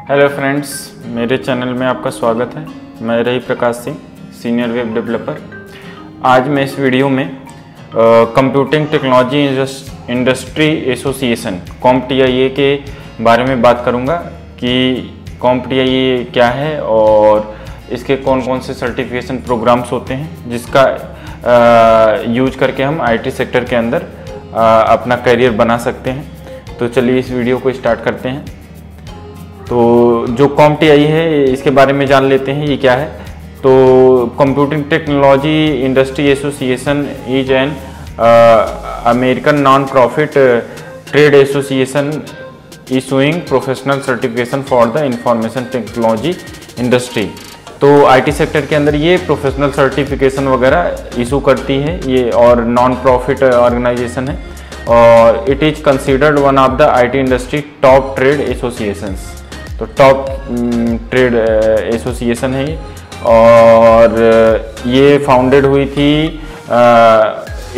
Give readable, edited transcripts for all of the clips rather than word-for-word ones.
Hello friends, मेरे channel में आपका स्वागत है। मैं रही Prakash Singh, senior web developer. आज मैं इस वीडियो में computing technology industry association CompTIA के बारे में बात करूंगा कि CompTIA क्या है और इसके कौन कौन से सर्टिफिकेशन प्रोग्राम्स होते हैं जिसका यूज करके हम IT सेक्टर के अंदर अपना करियर बना सकते हैं। तो चलिए इस वीडियो को स्टार्ट करते हैं। तो जो CompTIA है इसके बारे में जान लेते हैं, ये क्या है। तो computing technology industry association is an American non profit trade association issuing professional certification for the information technology industry. तो IT सेक्टर के अंदर ये प्रोफेशनल सर्टिफिकेशन वगैरह इशू करती है ये, और नॉन प्रॉफिट ऑर्गेनाइजेशन है और it is considered one of the IT industry top trade associations. तो टॉप ट्रेड एसोसिएशन है ये, और ये फाउंडेड हुई थी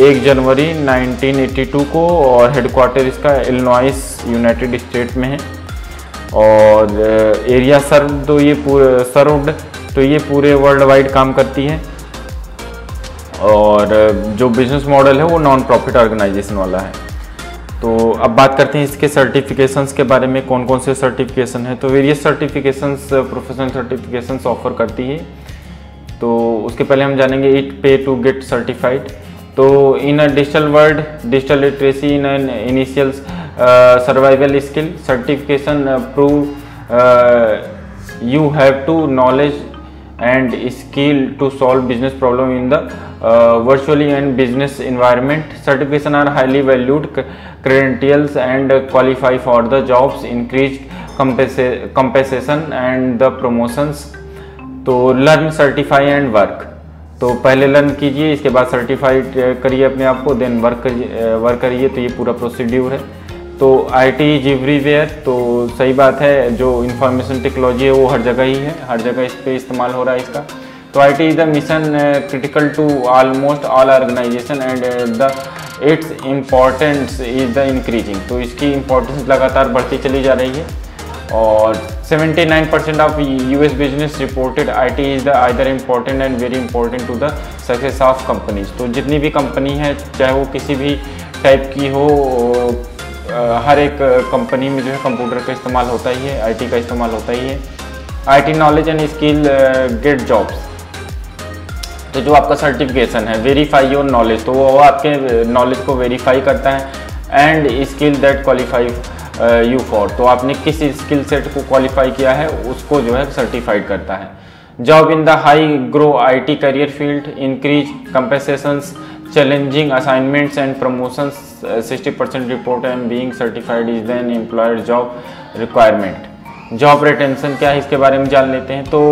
1 जनवरी 1982 को और हेडक्वार्टर इसका इलिनॉइस यूनाइटेड स्टेट में है। और एरिया तो ये पूरे वर्ल्ड वाइड काम करती है। और जो बिजनेस मॉडल है वो नॉन प्रॉफिट ऑर्गेनाइजेशन वाला है। तो अब बात करते हैं इसके सर्टिफिकेशंस के बारे में, कौन कौन से सर्टिफिकेशन है। तो various certifications professional certifications offer करती है। तो उसके पहले हम जानेंगे इट पे टू गेट सर्टिफाइड। तो in a digital world, digital literacy in an initial survival skill certification prove you have to knowledge and skill to solve business problem in the virtually and business environment. Certification are highly valued credentials and qualify for the jobs, increased compensation and the promotions. तो learn, certify and work। तो पहले learn कीजिए, इसके बाद certified करिए अपने आप को, देन वर्क करिए। तो ये पूरा प्रोसीड्यूर है। तो IT इज एवरीवेयर, तो सही बात है। जो इंफॉर्मेशन टेक्नोलॉजी है वो हर जगह ही है, हर जगह इस पे इस्तेमाल हो रहा है इसका। तो IT is the mission critical to almost all organisation and the its importance is the increasing. तो इसकी इम्पोर्टेंस लगातार बढ़ती चली जा रही है। और 79% of US business reported IT is the either important and very important to the success of companies. तो जितनी भी कंपनी है, चाहे वो किसी भी टाइप की हो, हर एक कंपनी में जो है कंप्यूटर का इस्तेमाल होता ही है, IT का इस्तेमाल होता ही है। IT knowledge and skill get jobs. तो जो आपका सर्टिफिकेशन है वेरीफाई योर नॉलेज, तो वो आपके नॉलेज को वेरीफाई करता है। And skill that qualify you for, तो आपने किस स्किल सेट को क्वालिफाई किया है उसको जो है सर्टिफाइड करता है। Job in the high grow IT career field, increase compensations, challenging assignments and promotions, 60% report and being certified is then employer job requirement. Job retention क्या है इसके बारे में जान लेते हैं। तो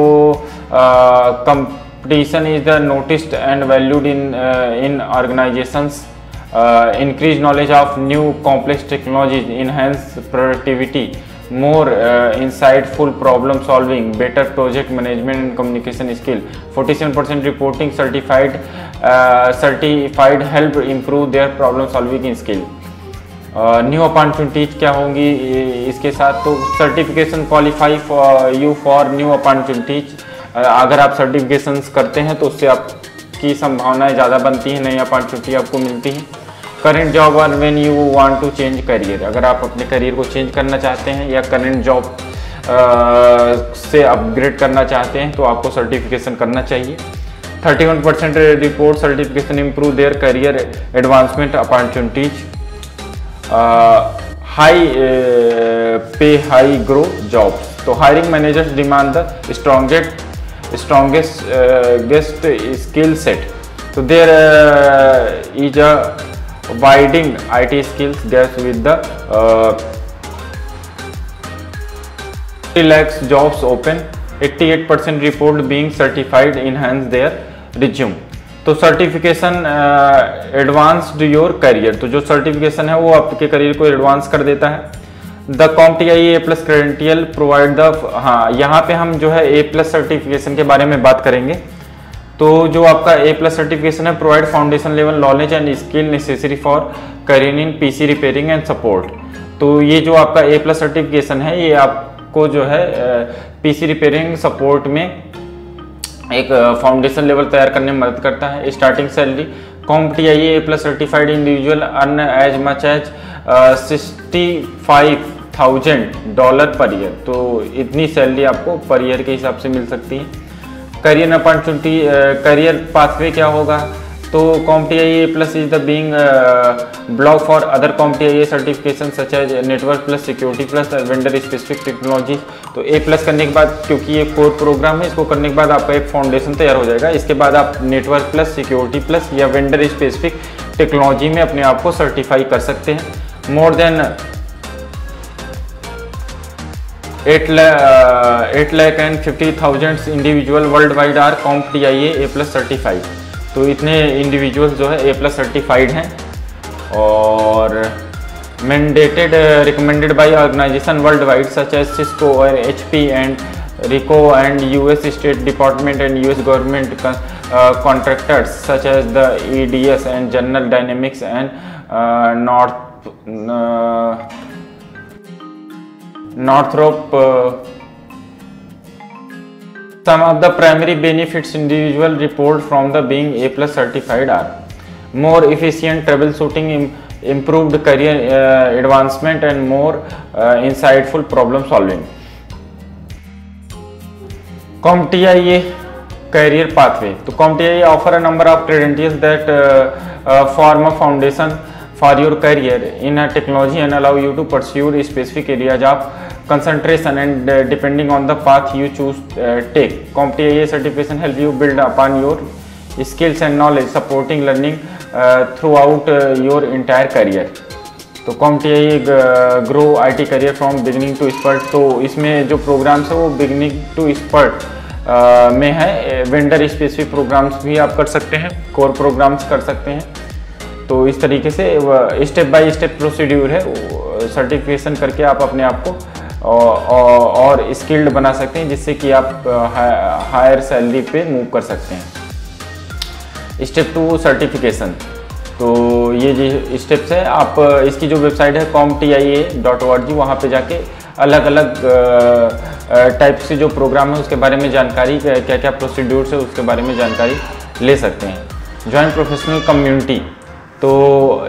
competition is the noticed and valued in organizations, increase knowledge of new complex technologies, enhance productivity, more insightful problem solving, better project management and communication skill. 47% reporting certified help improve their problem solving skill. New opportunities क्या होंगी इसके साथ। तो certification qualify you for new opportunities. अगर आप certifications करते हैं तो उससे आपकी संभावनाएं ज़्यादा बनती हैं, नई अपॉर्चुनिटी आपको मिलती हैं। करेंट जॉब और when you want to change career, अगर आप अपने करियर को चेंज करना चाहते हैं या करेंट जॉब से अपग्रेड करना चाहते हैं तो आपको सर्टिफिकेशन करना चाहिए। 31% report certification improve their career advancement opportunities. High pay high grow jobs. तो hiring managers demand the strongest skill set. तो there is a widening IT skills gaps with the 30 lakhs jobs open, 88% report being certified enhance their resume। तो certification advanced your career, तो जो certification है वो आपके career को advance कर देता है। The CompTIA A+ credential provide the, हाँ यहाँ पे हम जो है A+ सर्टिफिकेशन के बारे में बात करेंगे। तो जो आपका A+ सर्टिफिकेशन है provide foundation level knowledge and skill necessary for career in PC repairing and support. तो ये जो आपका A+ सर्टिफिकेशन है ये आप आपको जो है पीसी रिपेयरिंग सपोर्ट में एक फाउंडेशन लेवल तैयार करने में मदद करता है। Starting salary CompTIA+ certified individual earn as much as $65,000 per year. तो इतनी सैलरी आपको पर ईयर के हिसाब से मिल सकती है। करियर अपॉर्चुनिटी, करियर पाथवे क्या होगा, तो CompTIA+ is the being block for other CompTIA certification such as network plus security plus vendor specific technology. तो A+ करने के बाद, क्योंकि ये कोर प्रोग्राम है, इसको करने के बाद आपका एक फाउंडेशन तैयार हो जाएगा। इसके बाद आप नेटवर्क प्लस सिक्योरिटी प्लस या वेंडर स्पेसिफिक टेक्नोलॉजी में अपने आप को सर्टिफाई कर सकते हैं। More than 8,50,000 individual world wide are CompTIA+ certified. तो इतने इंडिविजुअल्स जो है A+ सर्टिफाइड हैं और mandated recommended by organization world wide such as Cisco और HP and Ricoh and US state department and US government contractors such as the EDS and General Dynamics and Northrop. Some of the primary benefits individual report from the being A+ certified are more efficient troubleshooting, improved career advancement and more insightful problem solving. CompTIA career pathway. तो CompTIA offer a number of credentials that form a foundation for your career in a technology and allow you to pursue specific areas of concentration and depending on the path you choose take. CompTIA certification help you build upon your skills and knowledge supporting learning throughout your entire career. तो CompTIA grow IT career from beginning to expert। तो इसमें जो programmes है वो beginning to expert में है। Vendor specific programmes भी आप कर सकते हैं, कोर प्रोग्राम्स कर सकते हैं। तो इस तरीके से स्टेप बाय स्टेप प्रोसीड्यूर है, सर्टिफिकेशन करके आप अपने आप को और स्किल्ड बना सकते हैं, जिससे कि आप हायर सैलरी पे मूव कर सकते हैं। Step 2 certification. तो ये जो स्टेप्स है, आप इसकी जो वेबसाइट है CompTIA.org, वहाँ पे जाके अलग अलग टाइप से जो प्रोग्राम है उसके बारे में जानकारी, क्या क्या प्रोसीड्यूर्स है उसके बारे में जानकारी ले सकते हैं। Join professional community. तो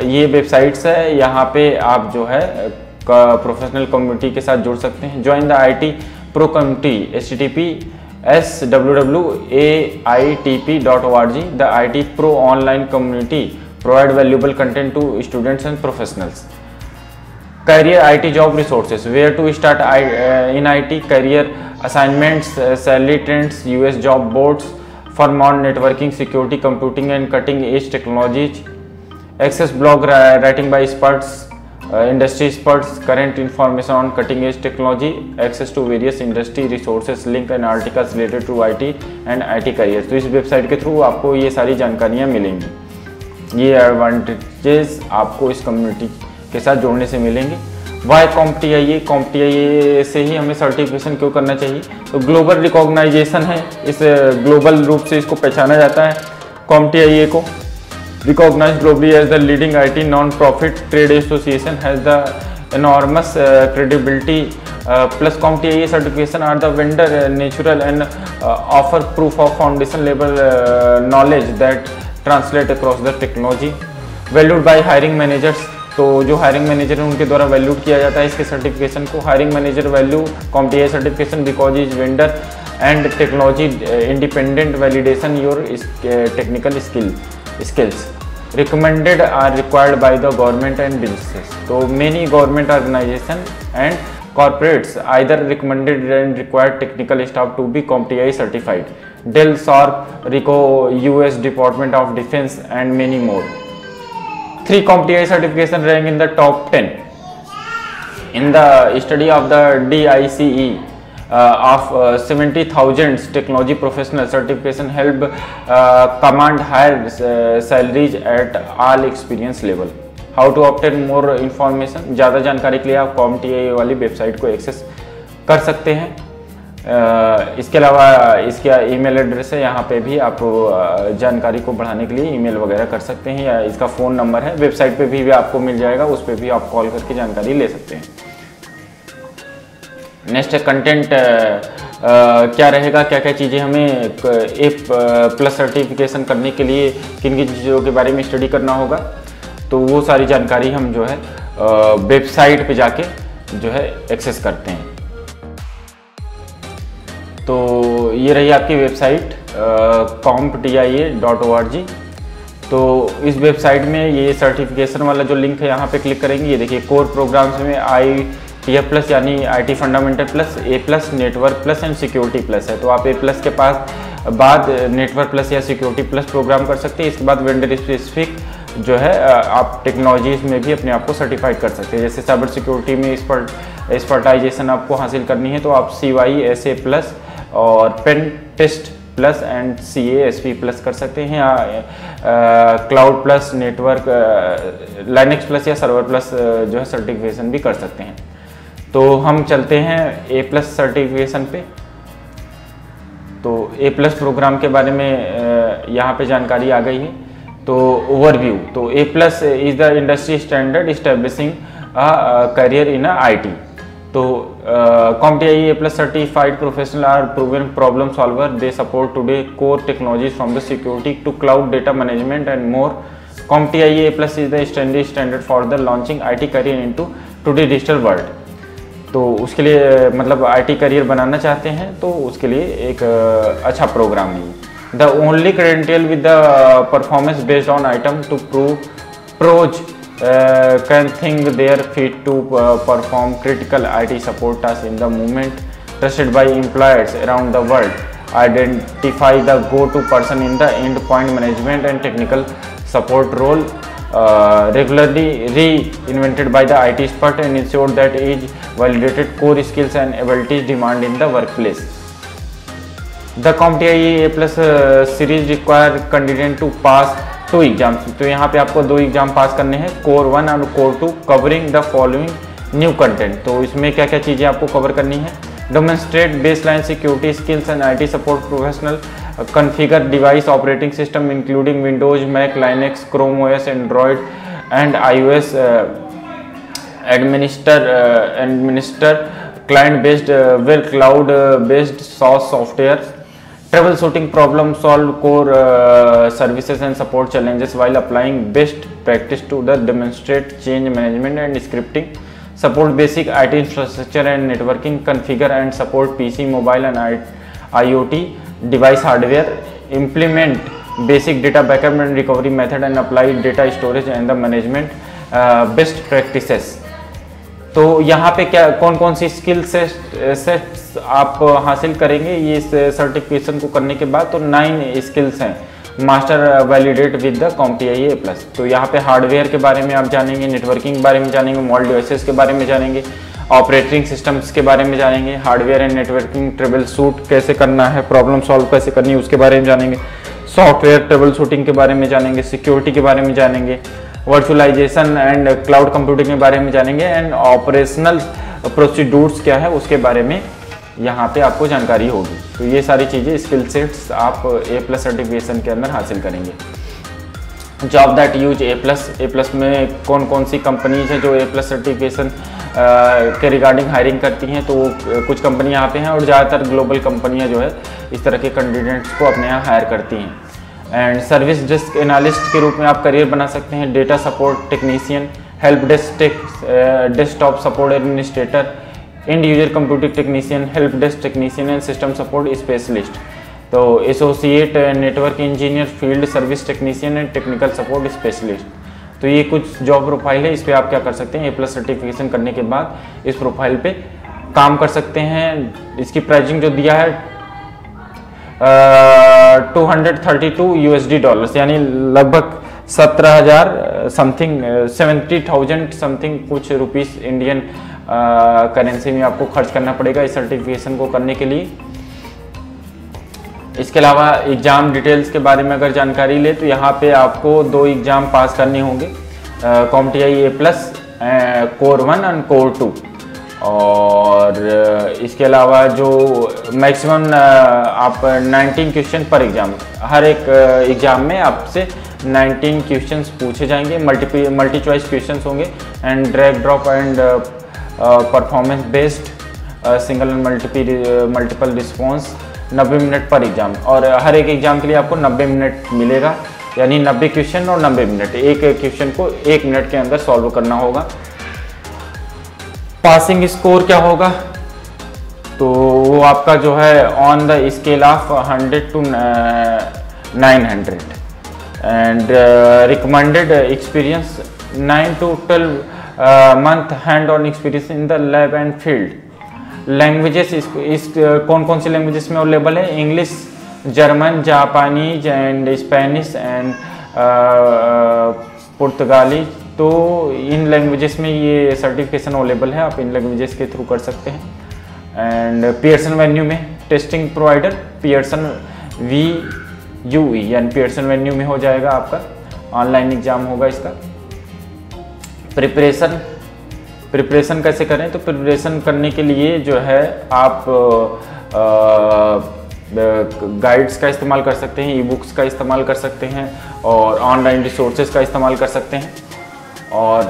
ये वेबसाइट्स है, यहाँ पे आप जो है प्रोफेशनल कम्युनिटी के साथ जुड़ सकते हैं। Join the IT pro community https://aitp.org। The IT pro online community provide valuable content to students and professionals. career IT job resources, where to start in IT, career assignments, salary trends, US job boards for more networking, security, computing and cutting edge technologies, access blog writing by experts, industry experts, current information on cutting edge technology, access to various industry resources, link and articles related to IT and IT careers। तो इस website के through आपको ये सारी जानकारियाँ मिलेंगी। ये advantages आपको इस कम्युनिटी के साथ जोड़ने से मिलेंगे। Y CompTIA? CompTIA से ही हमें सर्टिफिकेशन क्यों करना चाहिए? तो ग्लोबल रिकॉग्नाइजेशन है, इस ग्लोबल रूप से इसको पहचाना जाता है। CompTIA को recognized globally as the leading IT non-profit trade association, has the enormous credibility plus CompTIA certification are the vendor natural and offer proof of foundation level knowledge that translate across the technology। valued by hiring managers। तो जो hiring manager है उनके द्वारा valued किया जाता है इसके certification को। Hiring manager value CompTIA certification because is vendor and technology independent validation your technical skills recommended are required by the government and businesses। तो many government organization and corporates either recommended and required technical staff to be CompTIA certified। Dell, Sharp, Ricoh, US Department of Defense and many more। 3 CompTIA certification rank in the top 10 in the study of the DICE of 70,000 technology professional certification help command higher salaries at all experience level। How to obtain more information? ज़्यादा जानकारी के लिए आप CompTIA वाली website को access कर सकते हैं। इसके अलावा इसका ईमेल एड्रेस है, यहाँ पे भी आप जानकारी को बढ़ाने के लिए ईमेल वगैरह कर सकते हैं, या इसका फ़ोन नंबर है वेबसाइट पे भी आपको मिल जाएगा, उस पर भी आप कॉल करके जानकारी ले सकते हैं। नेक्स्ट कंटेंट क्या रहेगा, क्या क्या चीज़ें हमें A+ सर्टिफिकेशन करने के लिए किन किन चीज़ों के बारे में स्टडी करना होगा, तो वो सारी जानकारी हम जो है वेबसाइट पे जाके जो है एक्सेस करते हैं। तो ये रही आपकी वेबसाइट comptia.org। तो इस वेबसाइट में ये सर्टिफिकेशन वाला जो लिंक है यहाँ पे क्लिक करेंगे, ये देखिए कोर प्रोग्राम्स में ITF+ यानी IT fundamental plus, A+, network plus and security plus है। तो आप A+ के पास बाद नेटवर्क प्लस या सिक्योरिटी प्लस प्रोग्राम कर सकते हैं। इसके बाद वेंडर स्पेसिफिक जो है आप टेक्नोलॉजीज में भी अपने आप को सर्टिफाइड कर सकते हैं। जैसे साइबर सिक्योरिटी में एक्सपर्टाइजेशन आपको हासिल करनी है तो आप CYSA+ और pen test plus and CASP+ कर सकते हैं, या cloud plus, network, Linux plus या सर्वर प्लस जो है सर्टिफिकेशन भी कर सकते हैं। तो हम चलते हैं A+ सर्टिफिकेशन पे। तो A+ प्रोग्राम के बारे में यहाँ पे जानकारी आ गई है। तो ओवरव्यू, तो A+ is the industry standard establishing career in IT। तो CompTIA A+ certified professional are proven problem solver. They support today core technologies from the security to cloud data management and more. CompTIA A+ is the standard for the launching IT career into today digital world. तो उसके लिए मतलब IT career बनाना चाहते हैं तो उसके लिए एक अच्छा प्रोग्राम है। The only credential with the performance based on item to prove pros can think they are fit to perform critical IT support tasks in the moment, trusted by employers around the world, identify the go-to person in the endpoint management and technical support role, regularly reinvented by the IT expert and ensure that each validated core skills and abilities demand in the workplace. The CompTIA A+ series require candidate to pass 2 exams. तो यहाँ पे आपको 2 exam पास करने हैं, core 1 और core 2, covering the following new content. तो इसमें क्या क्या चीज़ें आपको कवर करनी है, demonstrate baseline security skills and IT support professional, configure device operating system including Windows, Mac, Linux, Chrome OS, Android and iOS, administer client based well cloud based SaaS software, troubleshooting problem solve core services and support challenges while applying best practice to the demonstrate change management and scripting, support basic IT infrastructure and networking, configure and support PC, mobile and IoT device hardware, implement basic data backup and recovery method and apply data storage and the management best practices। तो यहाँ पे क्या कौन कौन सी skill sets आप हासिल करेंगे ये इस सर्टिफिकेशन को करने के बाद, तो 9 स्किल्स हैं master validate with the CompTIA A+। तो यहाँ पे हार्डवेयर के बारे में आप जानेंगे, नेटवर्किंग के बारे में जानेंगे, मोबाइल डिवाइसेस के बारे में जानेंगे, ऑपरेटिंग सिस्टम्स के बारे में जानेंगे, hardware and networking trouble shoot कैसे करना है, प्रॉब्लम सॉल्व कैसे करनी है उसके बारे में जानेंगे, सॉफ्टवेयर ट्रबल शूटिंग के बारे में जानेंगे, सिक्योरिटी के बारे में जानेंगे, वर्चुअलाइजेशन एंड क्लाउड कंप्यूटिंग के बारे में जानेंगे, एंड ऑपरेशनल प्रोसीड्यूर्स क्या है उसके बारे में यहाँ पे आपको जानकारी होगी। तो ये सारी चीज़ें स्किल सेट्स आप A+ सर्टिफिकेशन के अंदर हासिल करेंगे। जॉब दैट यूज A+ में कौन कौन सी कंपनीज हैं जो A+ सर्टिफिकेशन के रिगार्डिंग हायरिंग करती हैं, तो कुछ कंपनी यहाँ पे हैं और ज़्यादातर ग्लोबल कंपनियाँ जो है इस तरह के कैंडिडेट्स को अपने यहाँ हायर करती हैं। एंड सर्विस डेस्क एनालिस्ट के रूप में आप करियर बना सकते हैं, data support technician, help desk desktop support administrator, end user computing technician, help desk technician and system support specialist. तो associate network engineer, field service technician and technical support specialist. तो ये कुछ जॉब प्रोफाइल है, इस पर आप क्या कर सकते हैं, A+ सर्टिफिकेशन करने के बाद इस प्रोफाइल पे काम कर सकते हैं। इसकी प्राइसिंग जो दिया है $232 यानी लगभग 17,000 समथिंग, 70,000 समथिंग कुछ रुपीस इंडियन करेंसी में आपको खर्च करना पड़ेगा इस सर्टिफिकेशन को करने के लिए। इसके अलावा एग्ज़ाम डिटेल्स के बारे में अगर जानकारी ले तो यहाँ पे आपको 2 एग्ज़ाम पास करने होंगे, CompTIA A+, कोर 1 और कोर 2। और इसके अलावा जो मैक्सिमम आप 19 क्वेश्चन पर एग्ज़ाम, हर एक एग्ज़ाम में आपसे 19 क्वेश्चंस पूछे जाएंगे, मल्टी चॉइस क्वेश्चंस होंगे, and drag drop and performance based single and multiple response 90 minute पर एग्जाम, और हर एक एग्जाम के लिए आपको 90 मिनट मिलेगा, यानी 90 क्वेश्चन और 90 मिनट, एक क्वेश्चन को 1 मिनट के अंदर सॉल्व करना होगा। पासिंग स्कोर क्या होगा, तो वो आपका जो है on the scale of 100 to 900 and recommended experience 9 to 12 month hand on experience in the lab and field. Languages इस कौन कौन सी लैंग्वेजेस में अवेलेबल है, English, German, Japanese and Spanish and पुर्तगाली। तो इन लैंग्वेजेस में ये सर्टिफिकेशन अवेलेबल है, आप इन लैंग्वेजेस के थ्रू कर सकते हैं। एंड पियर्सन वेन्यू में टेस्टिंग प्रोवाइडर पियर्सन VUE यानी पियर्सन वेन्यू में हो जाएगा, आपका ऑनलाइन एग्जाम होगा इसका। प्रिपरेशन कैसे करें, तो प्रिपरेशन करने के लिए जो है आप गाइड्स का इस्तेमाल कर सकते हैं, ई बुक्स का इस्तेमाल कर सकते हैं और ऑनलाइन रिसोर्सेज का इस्तेमाल कर सकते हैं। और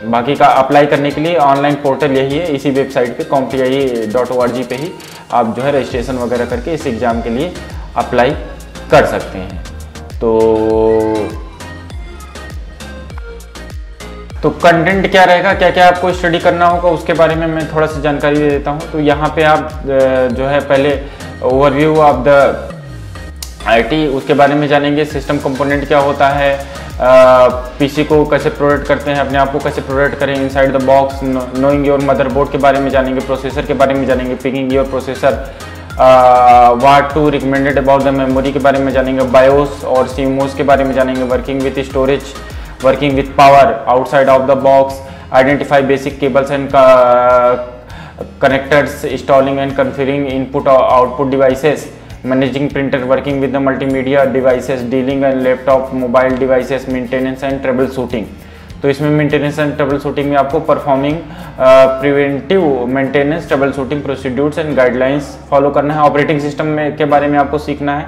बाकी का अप्लाई करने के लिए ऑनलाइन पोर्टल यही है, इसी वेबसाइट पे compti.org पे ही आप जो है रजिस्ट्रेशन वगैरह करके इस एग्ज़ाम के लिए अप्लाई कर सकते हैं। तो कंटेंट क्या रहेगा, क्या क्या आपको स्टडी करना होगा, उसके बारे में मैं थोड़ा सा जानकारी दे देता हूँ। तो यहाँ पे आप जो है पहले ओवरव्यू ऑफ द IT उसके बारे में जानेंगे, सिस्टम कंपोनेंट क्या होता है, PC को कैसे प्रोटेक्ट करते हैं, अपने आप को कैसे प्रोटेक्ट करें inside the box, knowing your motherboard के बारे में जानेंगे, प्रोसेसर के बारे में जानेंगे, picking your processor, what to recommended about the memory के बारे में जानेंगे, बायोस और CMOS के बारे में जानेंगे, working with storage, working with power outside of the box, identify basic cables and connectors, installing and configuring input output devices, managing printer, working with the multimedia devices, dealing and laptop mobile devices, maintenance and trouble shooting. तो इसमें maintenance and trouble shooting में आपको performing preventive maintenance trouble shooting procedures and guidelines follow करना है। Operating system में के बारे में आपको सीखना है,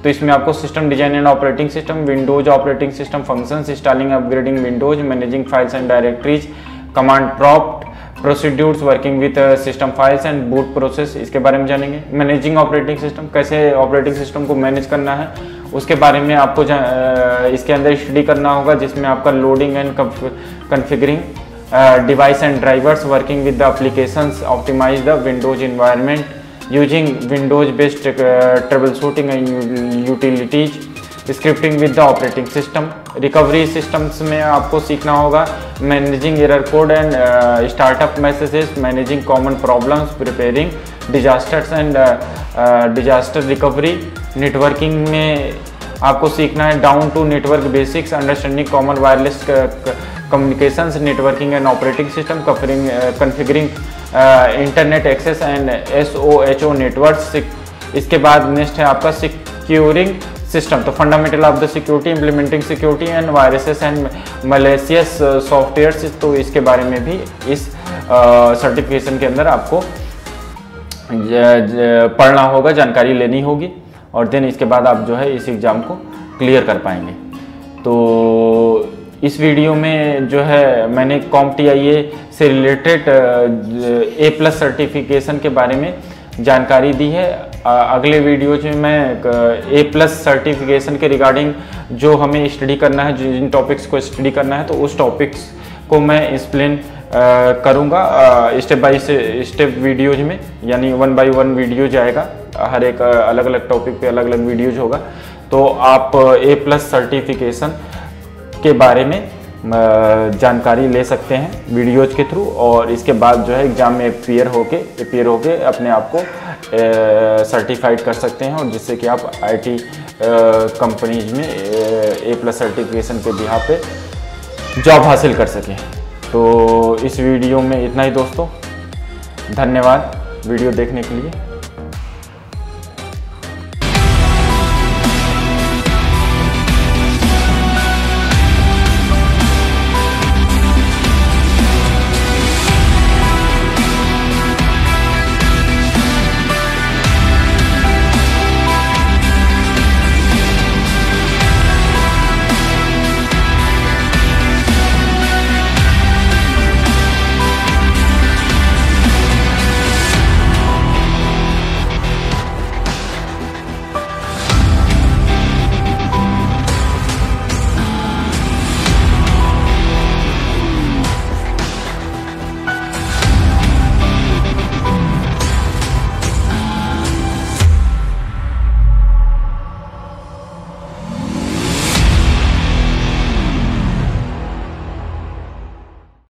तो इसमें आपको system design and operating system, Windows operating system functions, installing upgrading Windows, managing files and directories, command prompt procedures, working with system files and boot process, इसके बारे में जानेंगे। मैनेजिंग ऑपरेटिंग सिस्टम, कैसे ऑपरेटिंग सिस्टम को manage करना है उसके बारे में आपको इसके अंदर स्टडी करना होगा, जिसमें आपका loading and configuring device and drivers, working with the applications, optimize the Windows environment using Windows based troubleshooting and utilities, scripting with the operating system. Recovery systems में आपको सीखना होगा managing error code and startup messages, managing common problems, preparing disasters and disaster recovery. Networking में आपको सीखना है down to network basics, understanding common wireless communications, networking and operating system, configuring internet access and SOHO networks. इसके बाद next है आपका securing system, तो fundamental of the security, implementing security and viruses and malicious softwares. तो इसके बारे में भी इस सर्टिफिकेशन के अंदर आपको पढ़ना होगा, जानकारी लेनी होगी, और देन इसके बाद आप जो है इस एग्ज़ाम को क्लियर कर पाएंगे। तो इस वीडियो में जो है मैंने CompTIA से रिलेटेड A+ सर्टिफिकेशन के बारे में जानकारी दी है। अगले वीडियोज में मैं A+ सर्टिफिकेशन के रिगार्डिंग जो हमें स्टडी करना है, जिन टॉपिक्स को स्टडी करना है, तो उस टॉपिक्स को मैं एक्सप्लेन करूँगा स्टेप बाय स्टेप वीडियोज में, यानी 1 by 1 वीडियो जाएगा, हर एक अलग अलग टॉपिक पे अलग अलग वीडियोज होगा। तो आप A+ सर्टिफिकेशन के बारे में जानकारी ले सकते हैं वीडियोज के थ्रू, और इसके बाद जो है एग्ज़ाम में अपियर होके अपने आप को सर्टिफाइड कर सकते हैं, और जिससे कि आप IT कंपनीज में A+ सर्टिफिकेशन के बिहाफ पे जॉब हासिल कर सकें। तो इस वीडियो में इतना ही दोस्तों, धन्यवाद वीडियो देखने के लिए।